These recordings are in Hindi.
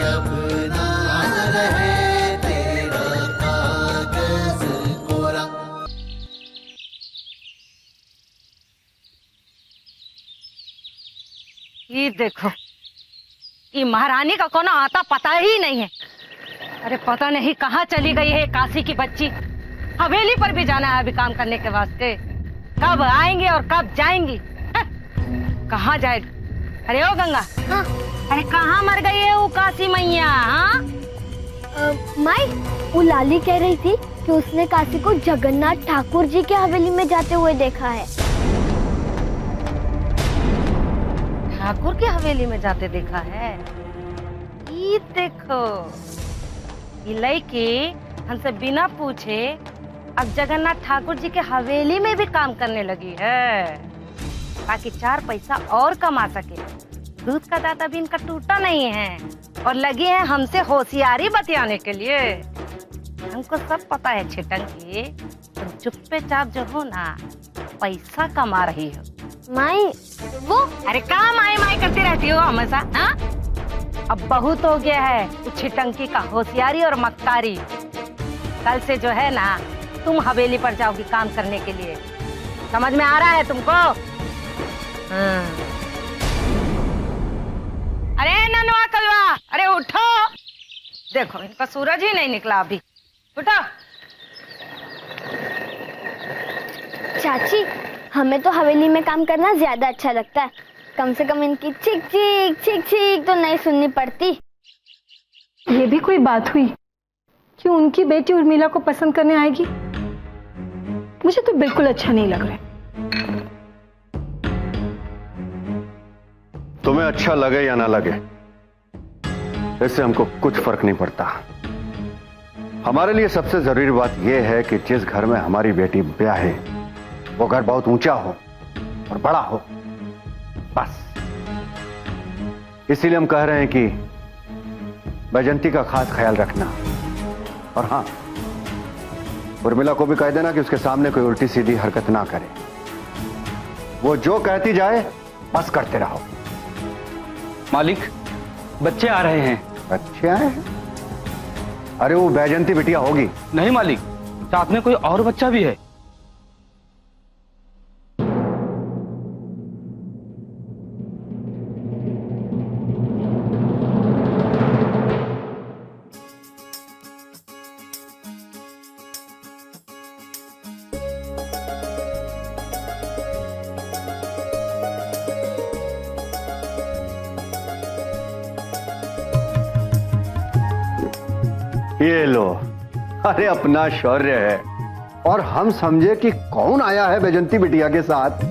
अब ना रहे तेरा कागज कोरा। ये देखो, ये महारानी का कोनो आता पता ही नहीं है। अरे पता नहीं कहाँ चली गई है काशी की बच्ची। हवेली पर भी जाना है अभी काम करने के वास्ते। कब आएंगे और कब जाएंगी? कहाँ जाएगी? अरे ओ गंगा, हाँ? अरे कहाँ मर गई है वो काशी मैया? हाँ माई, वो लाली कह रही थी कि उसने काशी को जगन्नाथ ठाकुर जी के हवेली में जाते हुए देखा है। ठाकुर की हवेली में जाते देखा है? ये देखो, ये लड़की हमसे बिना पूछे अब जगन्नाथ ठाकुर जी के हवेली में भी काम करने लगी है, ताकि 4 पैसा और कमा सके। दूध का दाता भी इनका टूटा नहीं है और लगी है हमसे होशियारी बतियाने के लिए। हमको सब पता है छिटंकी, तुम चुप्पे चाप जो हो ना पैसा कमा रही हो। माई वो, अरे कहाँ माई माई करती रहती हो हमेशा? हाँ, अब बहुत हो गया है उस छिटंकी का होशियारी और मक्कारी। कल से जो है ना तुम हवेली पर जाओगी काम करने के लिए। समझ में आ रहा है तुमको? हाँ। अरे ननवा कलवा, अरे उठो, देखो इनका सूरज ही नहीं निकला अभी। उठो। चाची, हमें तो हवेली में काम करना ज्यादा अच्छा लगता है। कम से कम इनकी चीख चीख चीख चीख तो नहीं सुननी पड़ती। ये भी कोई बात हुई कि उनकी बेटी उर्मिला को पसंद करने आएगी? मुझे तो बिल्कुल अच्छा नहीं लग रहा है। तुम्हें अच्छा लगे या ना लगे, इससे हमको कुछ फर्क नहीं पड़ता। हमारे लिए सबसे जरूरी बात यह है कि जिस घर में हमारी बेटी ब्याह है वो घर बहुत ऊंचा हो और बड़ा हो, बस। इसीलिए हम कह रहे हैं कि बैजंती का खास ख्याल रखना। और हाँ, उर्मिला को भी कह देना कि उसके सामने कोई उल्टी सीधी हरकत ना करे। वो जो कहती जाए बस करते रहो। मालिक, बच्चे आ रहे हैं। बच्चे आए हैं? अरे वो बैजंती बिटिया होगी। नहीं मालिक, साथ में कोई और बच्चा भी है। ये लो, अरे अपना शौर्य है। और हम समझे कि कौन आया है बैजंती बिटिया के साथ।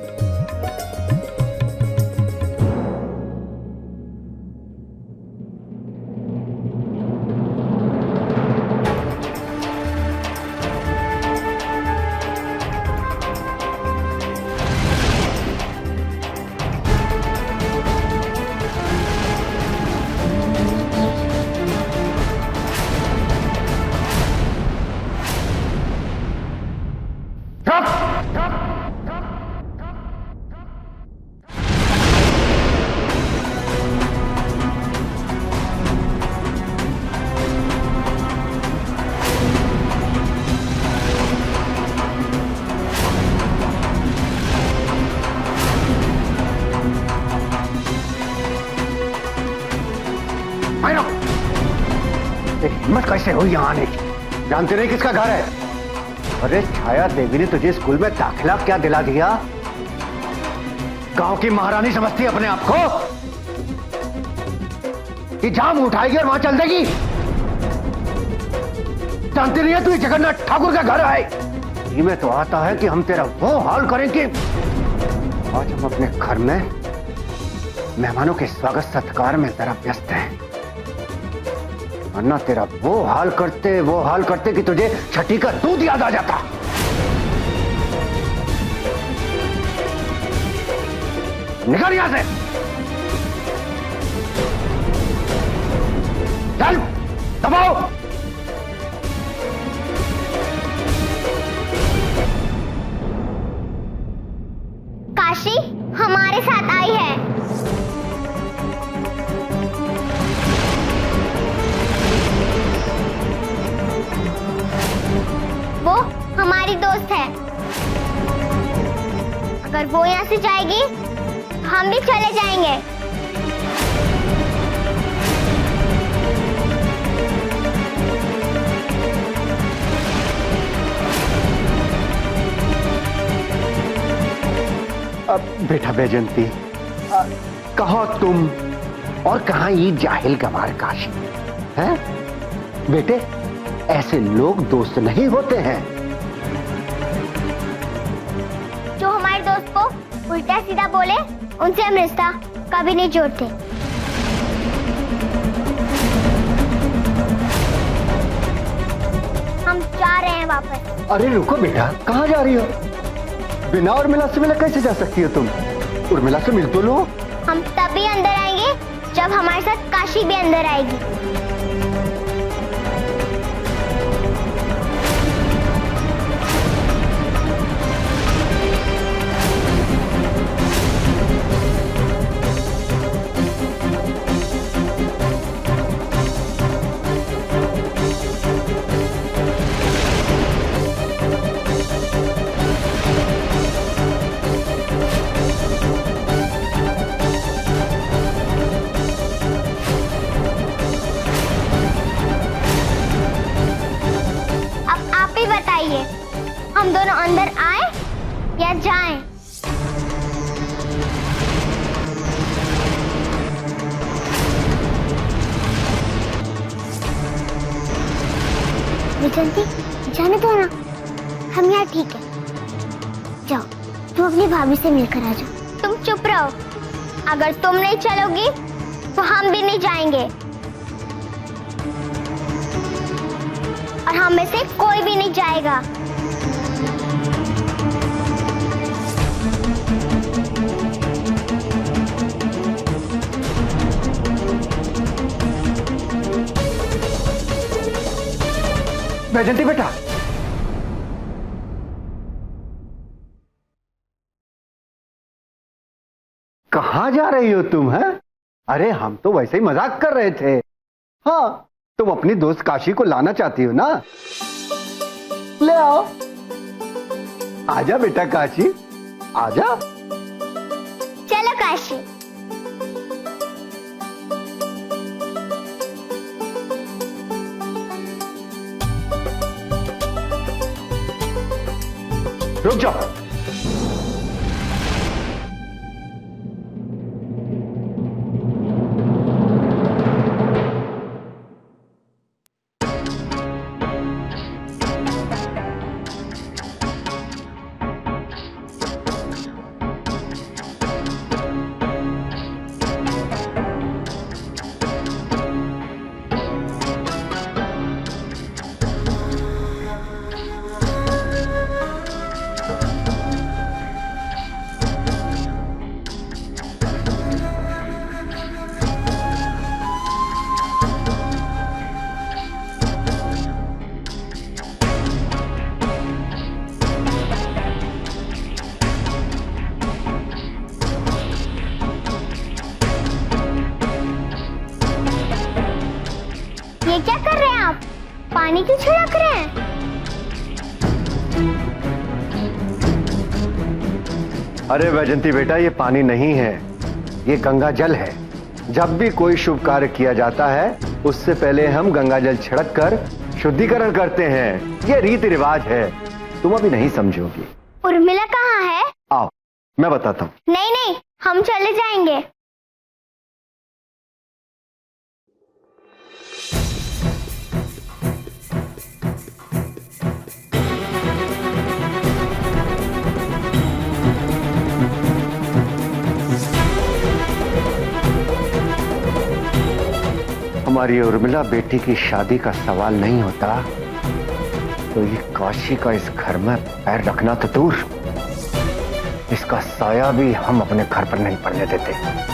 हिम्मत कैसे हुई यहाँ आने की? जानते नहीं किसका घर है? अरे छाया देवी ने तुझे स्कूल में दाखिला क्या दिला दिया? गांव की महारानी समझती है अपने आप को कि जाम उठाएगी और वहां चल देगी। जानती नहीं है तू जगन्नाथ ठाकुर का घर है। में तो आता है कि हम तेरा वो हाल करेंगे। आज हम अपने घर में मेहमानों के स्वागत सत्कार में जरा व्यस्त हैं, वरना तेरा वो हाल करते कि तुझे छठी का दूध याद आ जाता। निकल यहां से, चल दबाओ। काशी हमारे साथ आई है। दोस्त है। अगर वो यहाँ से जाएगी तो हम भी चले जाएंगे। अब बेटा बैजंती, कहाँ तुम और कहाँ ये जाहिल गंवार काशी हैं? बेटे, ऐसे लोग दोस्त नहीं होते हैं। जो हमारे दोस्त को उल्टा सीधा बोले उनसे हम रिश्ता कभी नहीं जोड़ते। हम जा रहे हैं वापस। अरे रुको बेटा, कहाँ जा रही हो? बिना उर्मिला से मिला कैसे जा सकती हो तुम? उर्मिला से मिल तो लो। हम तभी अंदर आएंगे जब हमारे साथ काशी भी अंदर आएगी। हम दोनों अंदर आए या जाएं? विजंती, जाने दो ना, हम यहाँ ठीक है। जाओ, तुम अपनी भाभी से मिलकर आ जाओ। तुम चुप रहो। अगर तुम नहीं चलोगी तो हम भी नहीं जाएंगे, और हम में से कोई भी नहीं जाएगा। बैजंती बेटा, कहाँ जा रही हो तुम? हैं? अरे हम तो वैसे ही मजाक कर रहे थे। हाँ, तुम अपनी दोस्त काशी को लाना चाहती हो ना? ले आओ। आजा बेटा काशी, आजा। चलो काशी। रुक जाओ। ये क्या कर रहे हैं आप? पानी क्यों छिड़क रहे हैं? अरे वैजंती बेटा, ये पानी नहीं है, ये गंगा जल है। जब भी कोई शुभ कार्य किया जाता है उससे पहले हम गंगा जल छिड़क कर शुद्धिकरण करते हैं। ये रीति रिवाज है, तुम अभी नहीं समझोगी। उर्मिला कहाँ है? आओ, मैं बताता हूँ। नहीं नहीं, हम चले जाएंगे। हमारी उर्मिला बेटी की शादी का सवाल नहीं होता तो ये काशी का इस घर में पैर रखना तो दूर, इसका साया भी हम अपने घर पर नहीं पड़ने देते।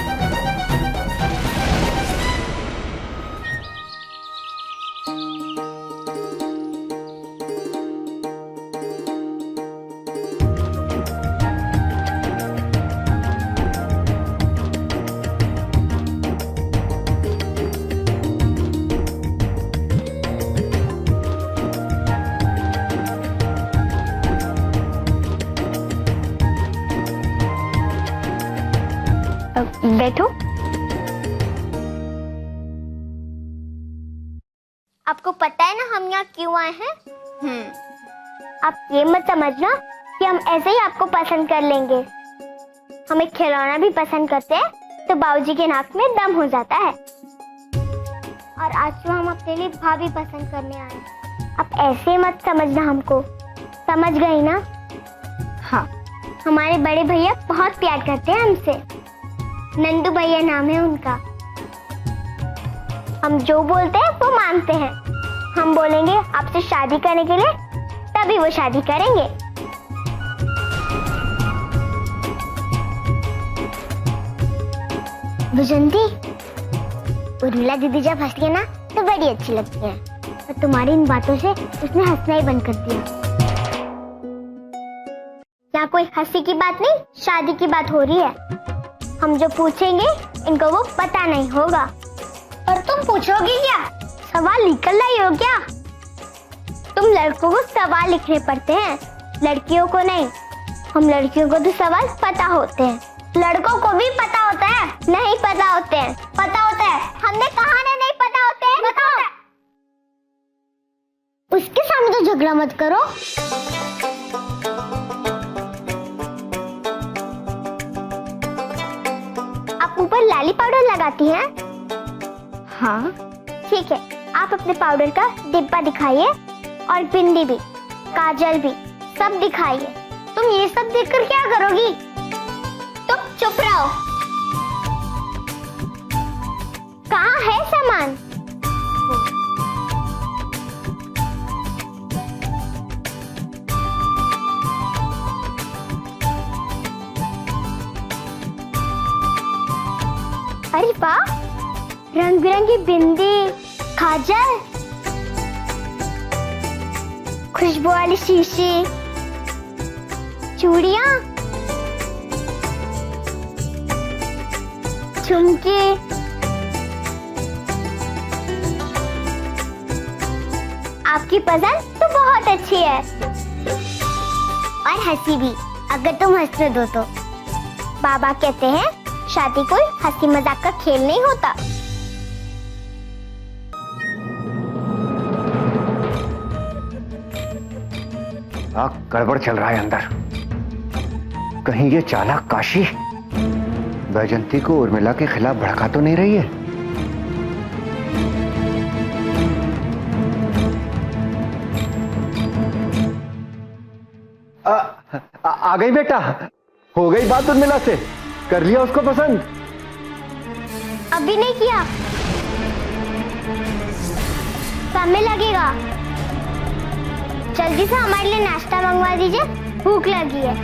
आपको पता है ना हम यहाँ क्यों आए हैं? आप ये मत समझना कि हम ऐसे ही आपको पसंद कर लेंगे। हम एक खिलौना भी पसंद करते हैं तो बाबूजी के नाक में दम हो जाता है। और आज तो हम अपने लिए भाभी पसंद करने आए हैं। आप ऐसे मत समझना हमको, समझ गई ना? हाँ, हमारे बड़े भैया बहुत प्यार करते हैं हमसे। नंदू भैया नाम है उनका। हम जो बोलते हैं वो मानते हैं। हम बोलेंगे आपसे शादी करने के लिए, तभी वो शादी करेंगे। विजंती, उर्मिला दीदी जब हंसती है ना तो बड़ी अच्छी लगती है, और तुम्हारी इन बातों से उसने हंसना ही बंद कर दिया। यहाँ कोई हंसी की बात नहीं, शादी की बात हो रही है। हम जो पूछेंगे इनको वो पता नहीं होगा। और तुम पूछोगी क्या? सवाल निकल लाई हो क्या? तुम लड़कों को सवाल लिखने पड़ते हैं, लड़कियों को नहीं। हम लड़कियों को तो सवाल पता होते हैं, लड़कों को भी पता होता है। नहीं पता होते हैं, पता होता है। हमने कहा ना नहीं पता होते हैं, पता होता है। उसके सामने तो झगड़ा मत करो। आप ऊपर लाली पाउडर लगाती हैं? हाँ ठीक है, आप अपने पाउडर का डिब्बा दिखाइए, और बिंदी भी, काजल भी, सब दिखाइए। तुम ये सब देखकर क्या करोगी? तुम चुप रहो। कहाँ है सामान? अरे वाह, रंग बिरंगी बिंदी, काजल, खुशबू वाली शीशी, चूड़ियां, झुमके, आपकी पसंद तो बहुत अच्छी है, और हंसी भी, अगर तुम हंसने दो तो। बाबा कहते हैं शादी कोई हंसी मजाक का खेल नहीं होता। गड़बड़ चल रहा है अंदर। कहीं ये चालाक काशी बैजंती को उर्मिला के खिलाफ भड़का तो नहीं रही है? आ गई बेटा, हो गई बात उर्मिला से, कर लिया उसको पसंद? अभी नहीं किया, समय लगेगा। जल्दी से हमारे लिए नाश्ता मंगवा दीजिए, भूख लगी है।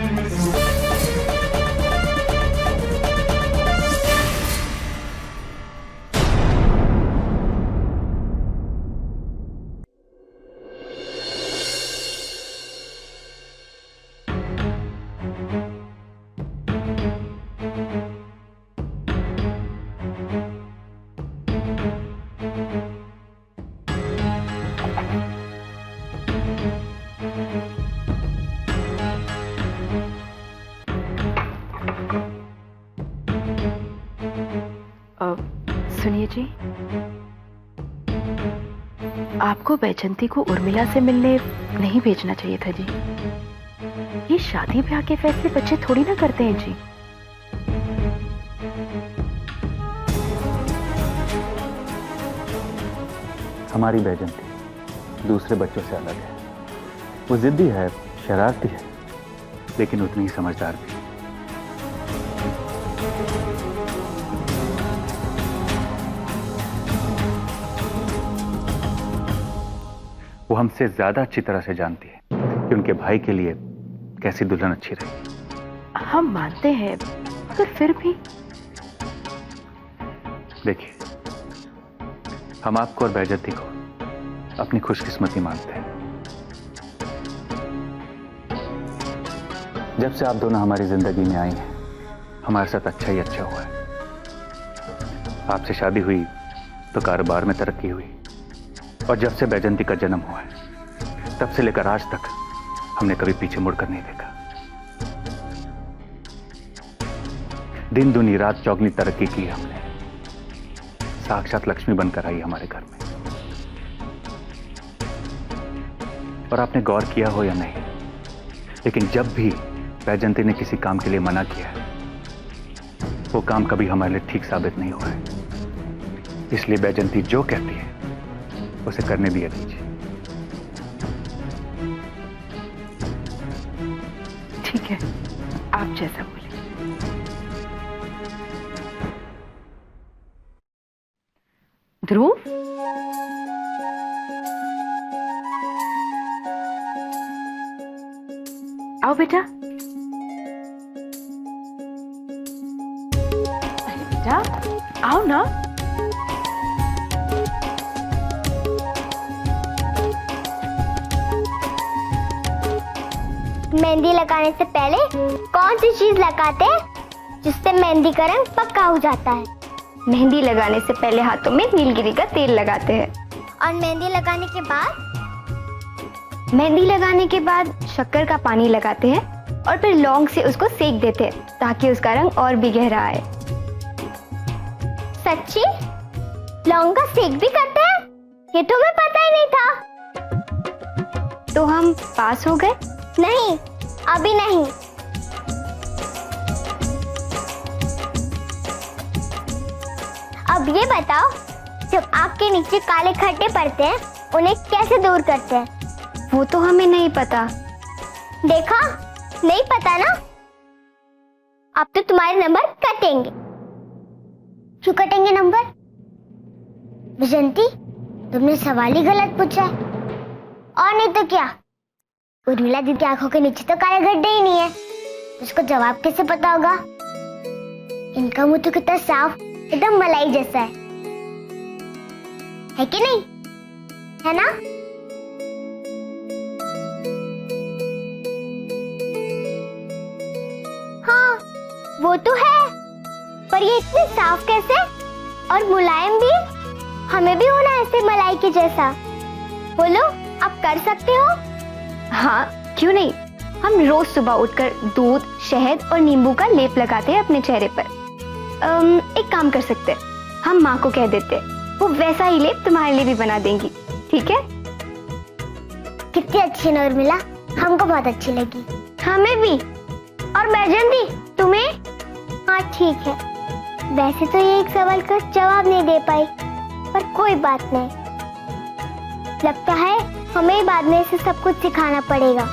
सुनिए जी, आपको बैजंती को उर्मिला से मिलने नहीं भेजना चाहिए था जी। ये शादी ब्याह के फैसले बच्चे थोड़ी ना करते हैं जी। हमारी बैजंती दूसरे बच्चों से अलग है। वो जिद्दी है, शरारती है, लेकिन उतनी ही समझदार भी। वो हमसे ज्यादा अच्छी तरह से जानती है कि उनके भाई के लिए कैसी दुल्हन अच्छी रहे। हम मानते हैं, मगर फिर भी। देखिए, हम आपको और बैजंती को अपनी खुशकिस्मती मानते हैं। जब से आप दोनों हमारी जिंदगी में आई हैं, हमारे साथ अच्छा ही अच्छा हुआ है। आपसे शादी हुई तो कारोबार में तरक्की हुई, और जब से बैजंती का जन्म हुआ है, तब से लेकर आज तक हमने कभी पीछे मुड़कर नहीं देखा। दिन दुनी रात चौगनी तरक्की की हमने। साक्षात लक्ष्मी बनकर आई हमारे घर में। और आपने गौर किया हो या नहीं, लेकिन जब भी बैजंती ने किसी काम के लिए मना किया है, वो काम कभी हमारे लिए ठीक साबित नहीं हुआ है। इसलिए बैजंती जो कहती है उसे करने दिया दीजिए। ठीक है, आप जैसा बोले। ध्रुव, आओ बेटा। अरे बेटा, आओ ना। मेहंदी लगाने से पहले कौन सी चीज लगाते हैं जिससे मेहंदी का रंग पक्का हो जाता है? मेहंदी लगाने से पहले हाथों में नीलगिरी का तेल लगाते हैं। और मेहंदी लगाने के बाद? मेहंदी लगाने के बाद शक्कर का पानी लगाते हैं और फिर लौंग से उसको सेक देते हैं ताकि उसका रंग और भी गहरा आए। सच्ची? लौंग का सेक भी करते हैं? ये तो मैं पता ही नहीं था। तो हम पास हो गए? नहीं, अभी नहीं। अब ये बताओ, जब आपके नीचे काले खड्डे पड़ते हैं उन्हें कैसे दूर करते हैं? वो तो हमें नहीं पता। देखा, नहीं पता ना? अब तो तुम्हारे नंबर कटेंगे। क्यों कटेंगे नंबर? विजंती, तुमने सवाल ही गलत पूछा है। और नहीं तो क्या, उर्मिला दीदी की आंखों के नीचे तो काले गड्ढे ही नहीं है, उसको जवाब कैसे पता होगा? इनका मुंह तो कितना साफ, एकदम मलाई जैसा है कि नहीं? है ना? हाँ, वो तो है, पर ये इतने साफ कैसे और मुलायम भी? हमें भी होना ऐसे मलाई के जैसा। बोलो, आप कर सकते हो? हाँ, क्यों नहीं। हम रोज सुबह उठकर दूध, शहद और नींबू का लेप लगाते हैं अपने चेहरे पर। एक काम कर सकते हैं, हम माँ को कह देते हैं, वो वैसा ही लेप तुम्हारे लिए भी बना देंगी। ठीक है? कितनी अच्छी ना उर्मिला, हमको बहुत अच्छी लगी। हमें भी। और बैजंती, तुम्हें? हाँ ठीक है, वैसे तो ये एक सवाल का जवाब नहीं दे पाई, पर कोई बात नहीं। लगता है हमें बाद में इसे सब कुछ सिखाना पड़ेगा।